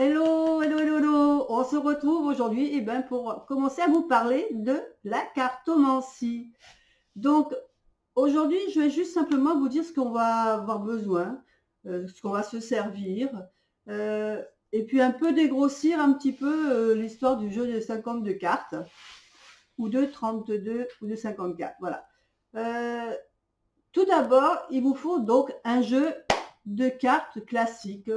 Hello, hello, hello, hello. On se retrouve aujourd'hui pour commencer à vous parler de la cartomancie. Donc, aujourd'hui, je vais juste simplement vous dire ce qu'on va avoir besoin, ce qu'on va se servir, euh, et puis un peu dégrossir un petit peu l'histoire du jeu de 52 cartes, ou de 32, ou de 54. Voilà. Euh, Tout d'abord, il vous faut donc un jeu de cartes classique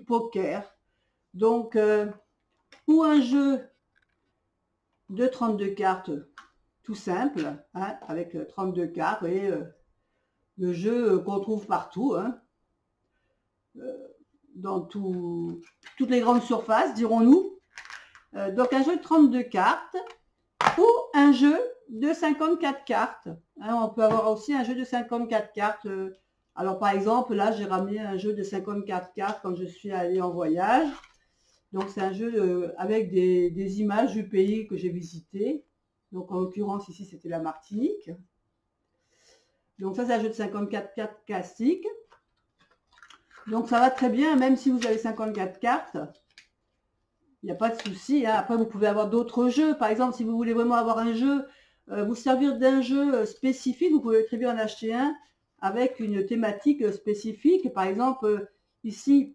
poker. Donc, ou un jeu de 32 cartes tout simple, hein, avec 32 cartes, vous voyez, le jeu qu'on trouve partout, hein, dans toutes les grandes surfaces, dirons-nous. Donc un jeu de 32 cartes ou un jeu de 54 cartes. Hein, on peut avoir aussi un jeu de 54 cartes. Alors par exemple, là j'ai ramené un jeu de 54 cartes quand je suis allée en voyage. Donc c'est un jeu avec des images du pays que j'ai visité. Donc en l'occurrence ici c'était la Martinique. Donc ça c'est un jeu de 54 cartes classiques. Donc ça va très bien, même si vous avez 54 cartes, il n'y a pas de souci. Hein. Après vous pouvez avoir d'autres jeux. Par exemple, si vous voulez vraiment avoir un jeu, vous servir d'un jeu spécifique, vous pouvez très bien en acheter un avec une thématique spécifique. Par exemple, ici,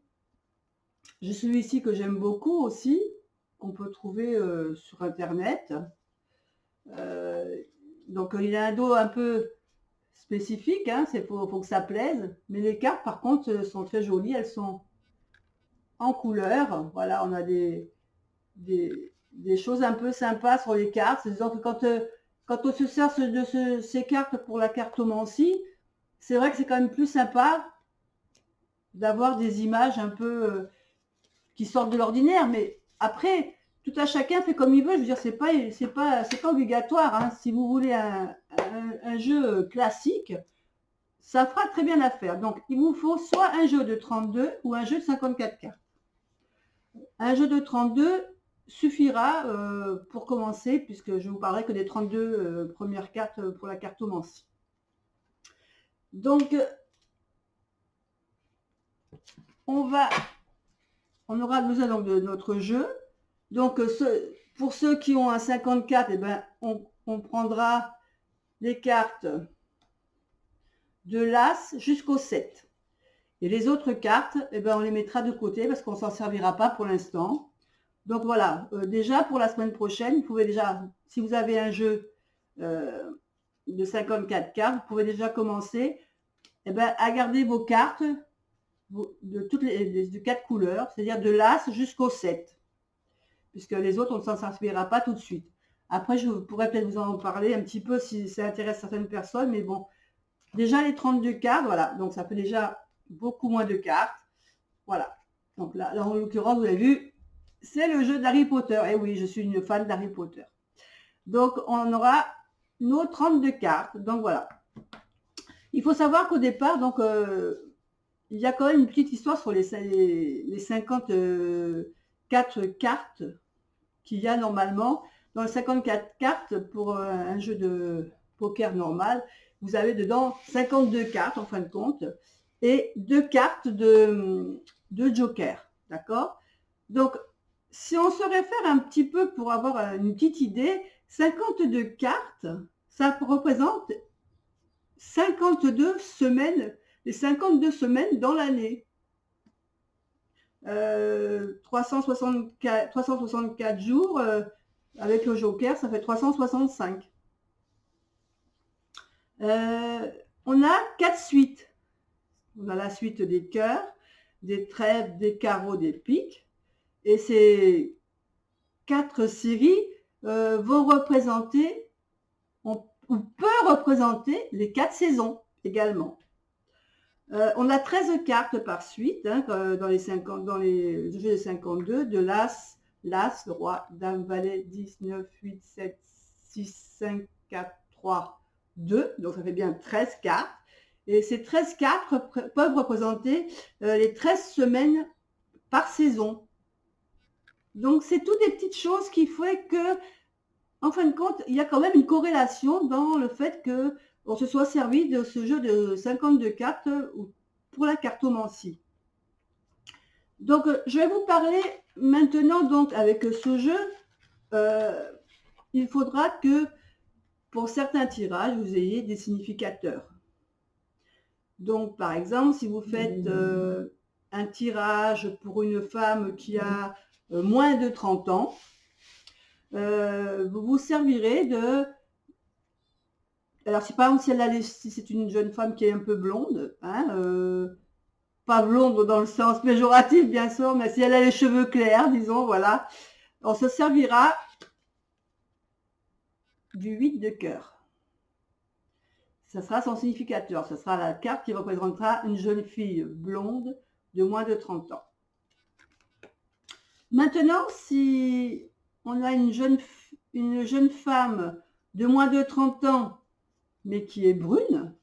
j'ai celui-ci que j'aime beaucoup aussi, qu'on peut trouver sur Internet. Donc il a un dos un peu spécifique, hein, faut que ça plaise. Mais les cartes, par contre, sont très jolies. Elles sont en couleur. Voilà, on a des choses un peu sympas sur les cartes. C'est-à-dire que quand on se sert ces cartes pour la cartomancie, c'est vrai que c'est quand même plus sympa d'avoir des images un peu qui sortent de l'ordinaire. Mais après, tout à chacun fait comme il veut. Je veux dire, c'est pas obligatoire. Hein. Si vous voulez un jeu classique, ça fera très bien l'affaire. Donc, il vous faut soit un jeu de 32 ou un jeu de 54 cartes. Un jeu de 32 suffira pour commencer, puisque je vous parlerai que des 32 premières cartes pour la cartomancie. Donc, on aura besoin donc de notre jeu. Donc, pour ceux qui ont un 54, on prendra les cartes de l'As jusqu'au 7. Et les autres cartes, on les mettra de côté parce qu'on ne s'en servira pas pour l'instant. Donc voilà, déjà pour la semaine prochaine, vous pouvez déjà, si vous avez un jeu de 54 cartes, vous pouvez déjà commencer à garder vos cartes de toutes de 4 couleurs, c'est-à-dire de l'As jusqu'au 7. Puisque les autres, on ne s'en servira pas tout de suite. Après, je pourrais peut-être vous en parler un petit peu si ça intéresse certaines personnes, mais bon, déjà les 32 cartes, voilà, donc ça fait déjà beaucoup moins de cartes. Voilà, donc là en l'occurrence, vous avez vu, c'est le jeu d'Harry Potter. Et oui, je suis une fan d'Harry Potter. Donc, on aura nos 32 cartes. Donc, voilà. Il faut savoir qu'au départ, donc, il y a quand même une petite histoire sur les 54 cartes qu'il y a normalement. Dans les 54 cartes, pour un jeu de poker normal, vous avez dedans 52 cartes, en fin de compte, et 2 cartes de joker. D'accord? Donc, si on se réfère un petit peu pour avoir une petite idée, 52 cartes, ça représente 52 semaines, les 52 semaines dans l'année. 364 jours, avec le joker, ça fait 365. On a 4 suites. On a la suite des cœurs, des trèfles, des carreaux, des piques. Et ces 4 séries vont représenter, ou peut représenter les 4 saisons également. On a 13 cartes par suite, hein, dans les jeux de 52, de l'As, le Roi, Dame, Valet, 10, 9, 8, 7, 6, 5, 4, 3, 2. Donc ça fait bien 13 cartes. Et ces 13 cartes peuvent représenter les 13 semaines par saison. Donc c'est toutes des petites choses qui font que, en fin de compte, il y a quand même une corrélation dans le fait qu'on se soit servi de ce jeu de 52 cartes pour la cartomancie. Donc, je vais vous parler maintenant, donc, avec ce jeu, il faudra que pour certains tirages, vous ayez des significateurs. Donc, par exemple, si vous faites un tirage pour une femme qui a moins de 30 ans, vous vous servirez de... Alors, si par exemple, si c'est une jeune femme qui est un peu blonde, hein, pas blonde dans le sens péjoratif, bien sûr, mais si elle a les cheveux clairs, disons, voilà, on se servira du 8 de cœur. Ça sera son significateur. Ce sera la carte qui représentera une jeune fille blonde de moins de 30 ans. Maintenant, si on a une jeune femme de moins de 30 ans, mais qui est brune,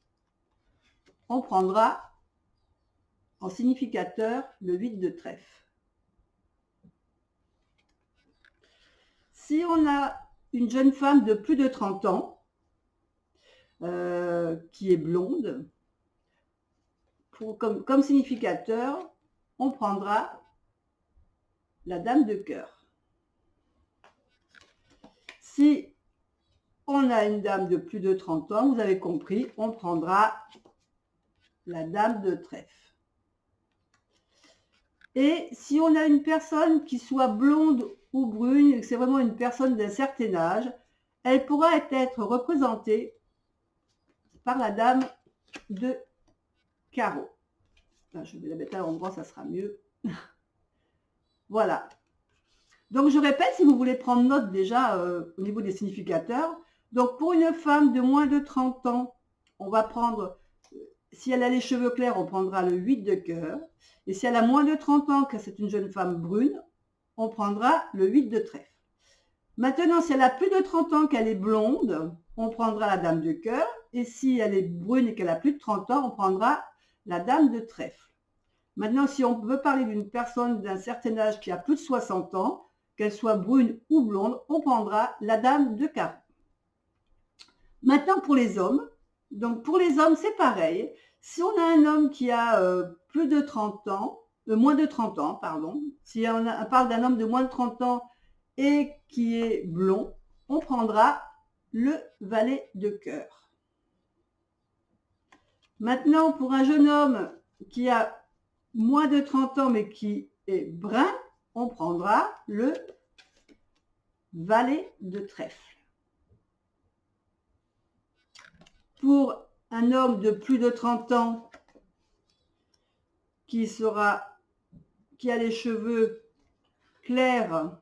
on prendra en significateur le 8 de trèfle. Si on a une jeune femme de plus de 30 ans, qui est blonde, comme significateur, on prendra la dame de cœur. Si on a une dame de plus de 30 ans, vous avez compris, on prendra la dame de trèfle. Et si on a une personne qui soit blonde ou brune, et que c'est vraiment une personne d'un certain âge, elle pourra être représentée par la dame de carreau. Je vais la mettre à l'endroit, ça sera mieux. Voilà. Donc, je répète, si vous voulez prendre note déjà au niveau des significateurs. Donc, pour une femme de moins de 30 ans, on va prendre, si elle a les cheveux clairs, on prendra le 8 de cœur. Et si elle a moins de 30 ans, que c'est une jeune femme brune, on prendra le 8 de trèfle. Maintenant, si elle a plus de 30 ans, qu'elle est blonde, on prendra la dame de cœur. Et si elle est brune et qu'elle a plus de 30 ans, on prendra la dame de trèfle. Maintenant, si on veut parler d'une personne d'un certain âge qui a plus de 60 ans, qu'elle soit brune ou blonde, on prendra la dame de carreau. Maintenant, pour les hommes, donc pour les hommes, c'est pareil. Si on a un homme qui a plus de 30 ans, moins de 30 ans, pardon, si on parle d'un homme de moins de 30 ans et qui est blond, on prendra le valet de cœur. Maintenant, pour un jeune homme qui a moins de 30 ans mais qui est brun, on prendra le valet de trèfle. Pour un homme de plus de 30 ans qui a les cheveux clairs,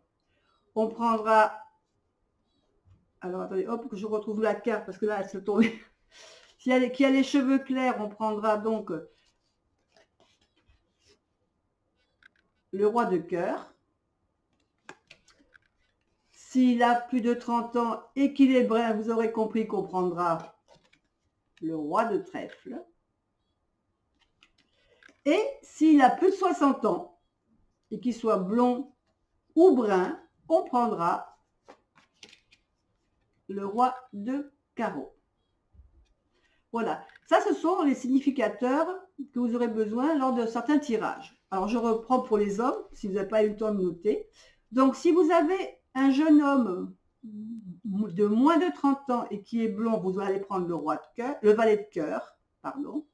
on prendra, alors attendez, hop, que je retrouve la carte parce que là elle se tombe. Qui a les cheveux clairs, on prendra donc le roi de cœur. S'il a plus de 30 ans et qu'il est brun, vous aurez compris qu'on prendra le roi de trèfle. Et s'il a plus de 60 ans et qu'il soit blond ou brun, on prendra le roi de carreau. Voilà, ça ce sont les significateurs que vous aurez besoin lors de certains tirages. Alors je reprends pour les hommes, si vous n'avez pas eu le temps de noter. Donc si vous avez un jeune homme de moins de 30 ans et qui est blond, vous allez prendre le roi de cœur, le valet de cœur, pardon.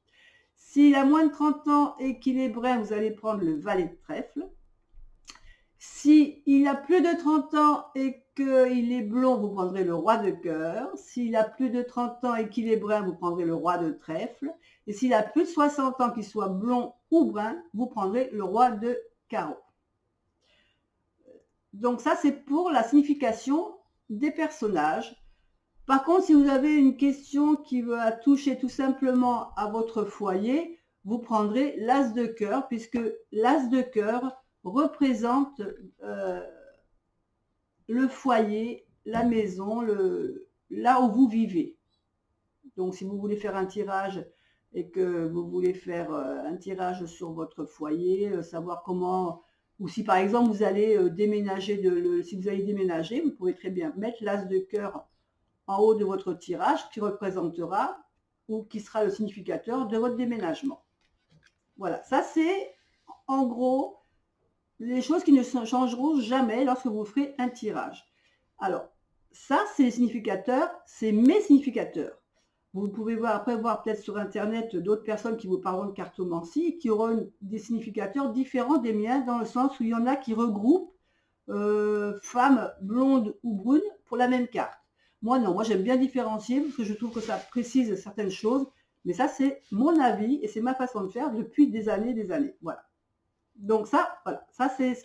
S'il a moins de 30 ans et qu'il est brun, vous allez prendre le valet de trèfle. S'il a plus de 30 ans et qu'il est blond, vous prendrez le roi de cœur. S'il a plus de 30 ans et qu'il est brun, vous prendrez le roi de trèfle. Et s'il a plus de 60 ans, qu'il soit blond ou brun, vous prendrez le roi de carreau. Donc ça, c'est pour la signification des personnages. Par contre, si vous avez une question qui va toucher tout simplement à votre foyer, vous prendrez l'as de cœur, puisque l'as de cœur représente le foyer, la maison, là où vous vivez. Donc, si vous voulez faire un tirage et que vous voulez faire un tirage sur votre foyer, savoir comment, ou si par exemple vous allez déménager, si vous allez déménager, vous pouvez très bien mettre l'as de cœur en haut de votre tirage qui représentera ou qui sera le significateur de votre déménagement. Voilà, ça c'est en gros les choses qui ne changeront jamais lorsque vous ferez un tirage. Alors, ça, c'est les significateurs, c'est mes significateurs. Vous pouvez après voir peut-être sur Internet d'autres personnes qui vous parleront de cartomancie, qui auront des significateurs différents des miens, dans le sens où il y en a qui regroupent femmes blondes ou brunes pour la même carte. Moi, non, moi j'aime bien différencier parce que je trouve que ça précise certaines choses, mais ça, c'est mon avis et c'est ma façon de faire depuis des années, des années. Voilà. Donc ça, voilà, ça c'est en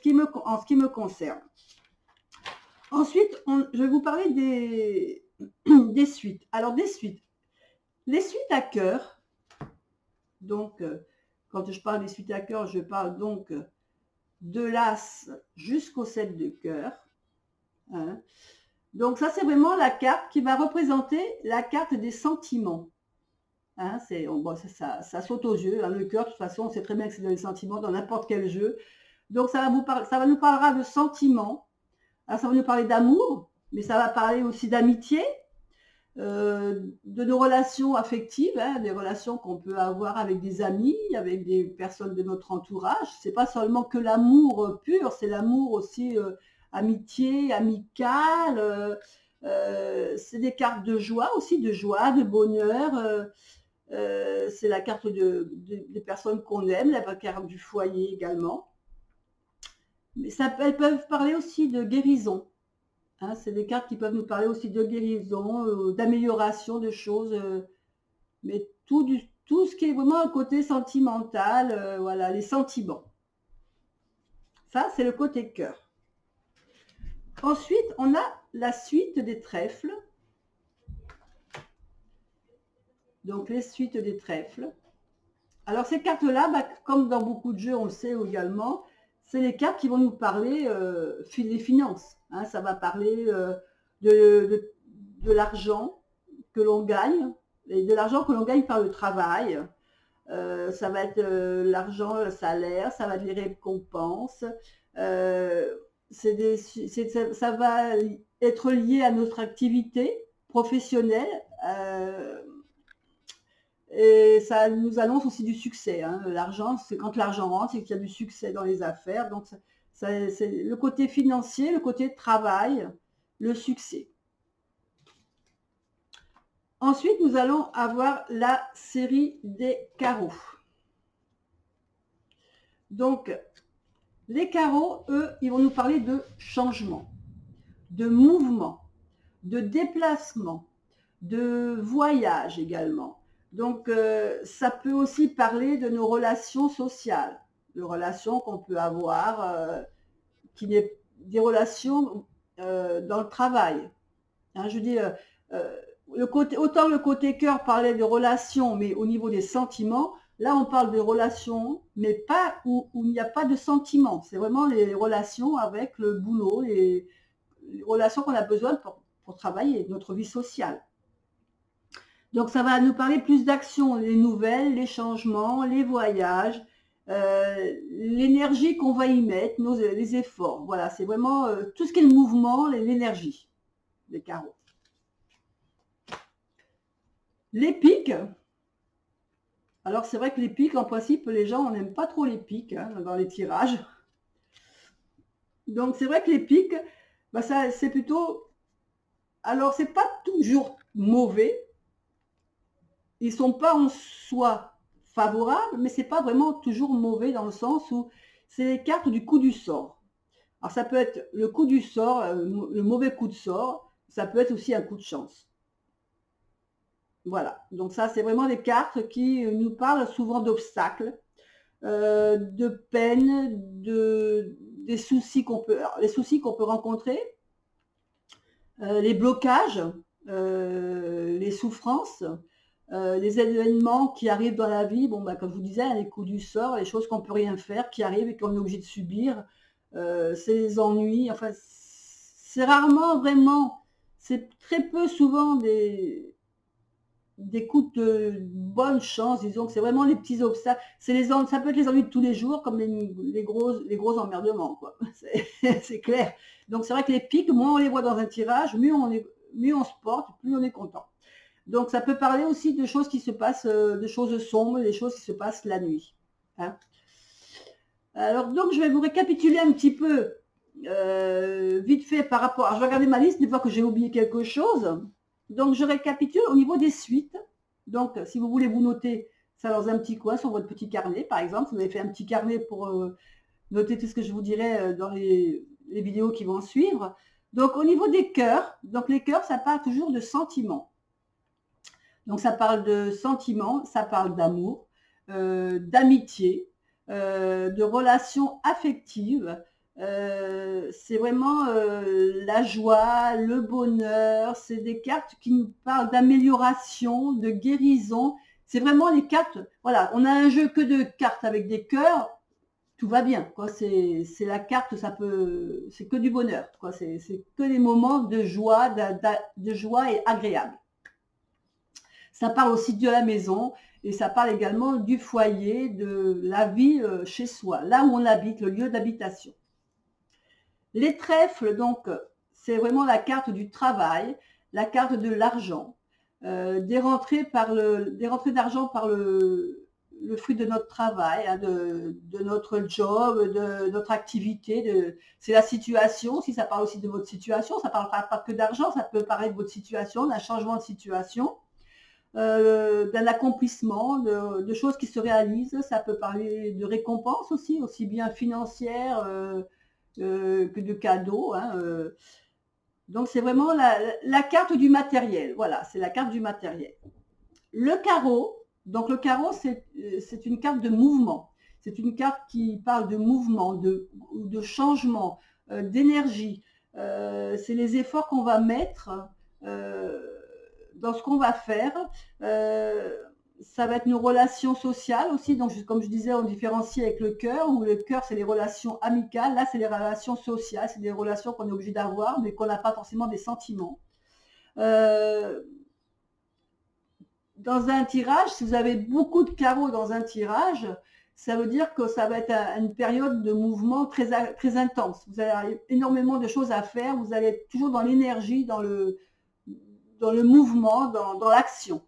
ce qui me concerne. Ensuite, je vais vous parler des suites. Alors, des suites. Les suites à cœur, donc, quand je parle des suites à cœur, je parle donc de l'As jusqu'au 7 de cœur. Hein. Donc, ça, c'est vraiment la carte qui va représenter la carte des sentiments. Hein, bon, ça saute aux yeux. Hein, le cœur, de toute façon, on sait très bien que c'est dans les sentiments, dans n'importe quel jeu. Donc, ça nous parlera de sentiments. Alors, ça va nous parler d'amour, mais ça va parler aussi d'amitié, de nos relations affectives, hein, des relations qu'on peut avoir avec des amis, avec des personnes de notre entourage. C'est pas seulement que l'amour pur, c'est l'amour aussi amitié, amical. C'est des cartes de joie aussi, de bonheur. C'est la carte des personnes qu'on aime, la carte du foyer également. Mais elles peuvent parler aussi de guérison. Hein, c'est des cartes qui peuvent nous parler aussi de guérison, d'amélioration de choses, mais tout ce qui est vraiment un côté sentimental, voilà, les sentiments. Ça, c'est le côté cœur. Ensuite, on a la suite des trèfles. Donc, les suites des trèfles. Alors, ces cartes-là, comme dans beaucoup de jeux, on le sait également, c'est les cartes qui vont nous parler des finances. Hein, ça va parler de l'argent que l'on gagne, et de l'argent que l'on gagne par le travail. Ça va être l'argent, le salaire, ça va être les récompenses. Ça va être lié à notre activité professionnelle. Et ça nous annonce aussi du succès. Hein. L'argent, c'est quand l'argent rentre, c'est qu'il y a du succès dans les affaires. Donc, c'est le côté financier, le côté travail, le succès. Ensuite, nous allons avoir la série des carreaux. Donc, les carreaux, eux, ils vont nous parler de changement, de mouvement, de déplacement, de voyage également. Donc, ça peut aussi parler de nos relations sociales, de relations qu'on peut avoir, des relations dans le travail. Hein, je dis, autant le côté cœur parlait de relations, mais au niveau des sentiments, là on parle de relations, mais pas où il n'y a pas de sentiments. C'est vraiment les relations avec le boulot, les relations qu'on a besoin pour travailler, notre vie sociale. Donc, ça va nous parler plus d'actions, les nouvelles, les changements, les voyages, l'énergie qu'on va y mettre, les efforts. Voilà, c'est vraiment tout ce qui est le mouvement, l'énergie, les carreaux. Les piques. Alors, c'est vrai que les piques, en principe, les gens, on n'aime pas trop les piques hein, dans les tirages. Donc, c'est vrai que les piques, c'est plutôt... Alors, c'est pas toujours mauvais. Ils ne sont pas en soi favorables, mais ce n'est pas vraiment toujours mauvais dans le sens où c'est les cartes du coup du sort. Alors ça peut être le coup du sort, le mauvais coup de sort, ça peut être aussi un coup de chance. Voilà, donc ça c'est vraiment des cartes qui nous parlent souvent d'obstacles, de peines, des soucis les soucis qu'on peut rencontrer, les blocages, les souffrances, les événements qui arrivent dans la vie, comme je vous disais, les coups du sort, les choses qu'on ne peut rien faire, qui arrivent et qu'on est obligé de subir, c'est les ennuis, enfin, c'est rarement vraiment, c'est très peu souvent des coups de bonne chance, disons que c'est vraiment les petits obstacles, ça peut être les ennuis de tous les jours, comme les gros emmerdements, quoi. C'est clair. Donc c'est vrai que les pics, moins on les voit dans un tirage, mieux on se porte, plus on est content. Donc, ça peut parler aussi de choses qui se passent, de choses sombres, des choses qui se passent la nuit. Hein. Alors, donc, je vais vous récapituler un petit peu, vite fait par rapport. Alors, je vais regarder ma liste des fois que j'ai oublié quelque chose. Donc, je récapitule au niveau des suites. Donc, si vous voulez vous noter ça dans un petit coin sur votre petit carnet, par exemple, vous avez fait un petit carnet pour noter tout ce que je vous dirai dans les vidéos qui vont suivre. Donc, au niveau des cœurs, donc les cœurs, ça parle toujours de sentiments. Donc, ça parle de sentiments, ça parle d'amour, d'amitié, de relations affectives. C'est vraiment la joie, le bonheur. C'est des cartes qui nous parlent d'amélioration, de guérison. C'est vraiment les cartes. Voilà, on a un jeu que de cartes avec des cœurs. Tout va bien, quoi. C'est la carte, c'est que du bonheur, quoi. C'est que des moments de joie, de joie et agréable. Ça parle aussi de la maison et ça parle également du foyer, de la vie chez soi, là où on habite, le lieu d'habitation. Les trèfles, donc, c'est vraiment la carte du travail, la carte de l'argent, des rentrées d'argent par le fruit de notre travail, hein, de notre job, de notre activité. C'est la situation, si ça parle aussi de votre situation, ça ne parle pas que d'argent, ça peut parler de votre situation, d'un changement de situation. D'un accomplissement, de choses qui se réalisent. Ça peut parler de récompenses aussi bien financières que de cadeaux. Hein, donc c'est vraiment la carte du matériel. Voilà, c'est la carte du matériel. Le carreau, donc le carreau, c'est une carte de mouvement. C'est une carte qui parle de mouvement, de changement, d'énergie. C'est les efforts qu'on va mettre dans ce qu'on va faire. Ça va être nos relations sociales aussi. Donc, comme je disais, on différencie avec le cœur, où le cœur, c'est les relations amicales. Là, c'est les relations sociales. C'est des relations qu'on est obligé d'avoir, mais qu'on n'a pas forcément des sentiments. Dans un tirage, si vous avez beaucoup de carreaux dans un tirage, ça veut dire que ça va être une période de mouvement très, très intense. Vous avez énormément de choses à faire. Vous allez être toujours dans l'énergie, dans le mouvement, dans l'action.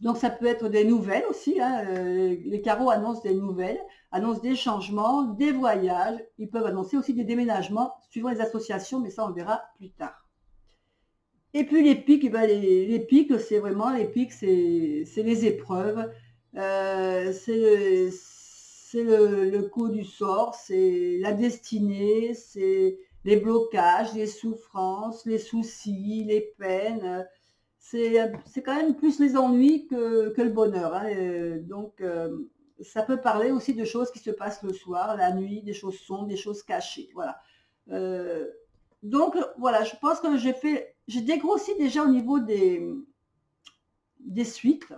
Donc ça peut être des nouvelles aussi, hein. Les carreaux annoncent des nouvelles, annoncent des changements, des voyages. Ils peuvent annoncer aussi des déménagements suivant les associations, mais ça on verra plus tard. Et puis les pics, les pics, c'est vraiment les pics, c'est les épreuves, c'est le coup du sort, c'est la destinée, c'est les blocages, les souffrances, les soucis, les peines. C'est quand même plus les ennuis que le bonheur. Hein. Donc, ça peut parler aussi de choses qui se passent le soir, la nuit, des choses sombres, des choses cachées. Voilà. Donc, voilà, je pense que j'ai dégrossi déjà au niveau des suites.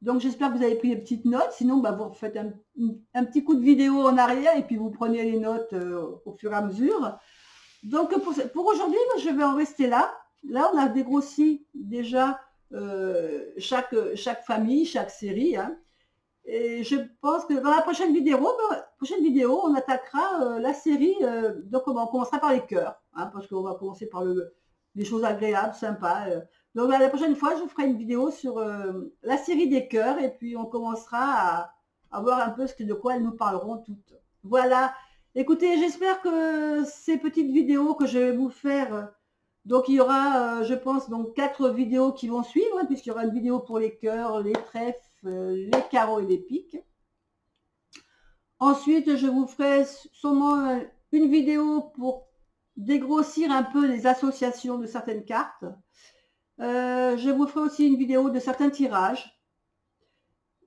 Donc, j'espère que vous avez pris des petites notes. Sinon, bah, vous faites un petit coup de vidéo en arrière et puis vous prenez les notes au fur et à mesure. Donc, pour aujourd'hui, je vais en rester là. Là, on a dégrossi déjà chaque famille, chaque série. Hein. Et je pense que dans la prochaine vidéo, on attaquera la série. Donc, on commencera par les cœurs, hein, parce qu'on va commencer par les choses agréables, sympas. Donc, la prochaine fois, je vous ferai une vidéo sur la série des cœurs et puis on commencera à voir un peu de quoi elles nous parleront toutes. Voilà. Écoutez, j'espère que ces petites vidéos que je vais vous faire, donc il y aura, je pense, donc 4 vidéos qui vont suivre, hein, puisqu'il y aura une vidéo pour les cœurs, les trèfles, les carreaux et les piques. Ensuite, je vous ferai sûrement une vidéo pour dégrossir un peu les associations de certaines cartes. Je vous ferai aussi une vidéo de certains tirages.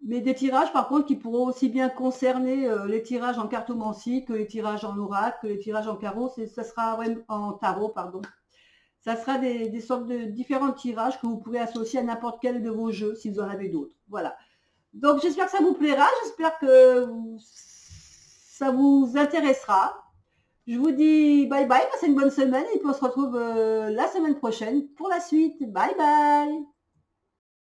Mais des tirages, par contre, qui pourront aussi bien concerner les tirages en cartomancie que les tirages en oracle, que les tirages en carreau, ça sera en tarot, pardon. Ça sera des sortes de différents tirages que vous pourrez associer à n'importe quel de vos jeux, si vous en avez d'autres. Voilà. Donc, j'espère que ça vous plaira, j'espère que ça vous intéressera. Je vous dis bye bye, passez une bonne semaine et puis on se retrouve la semaine prochaine pour la suite. Bye bye!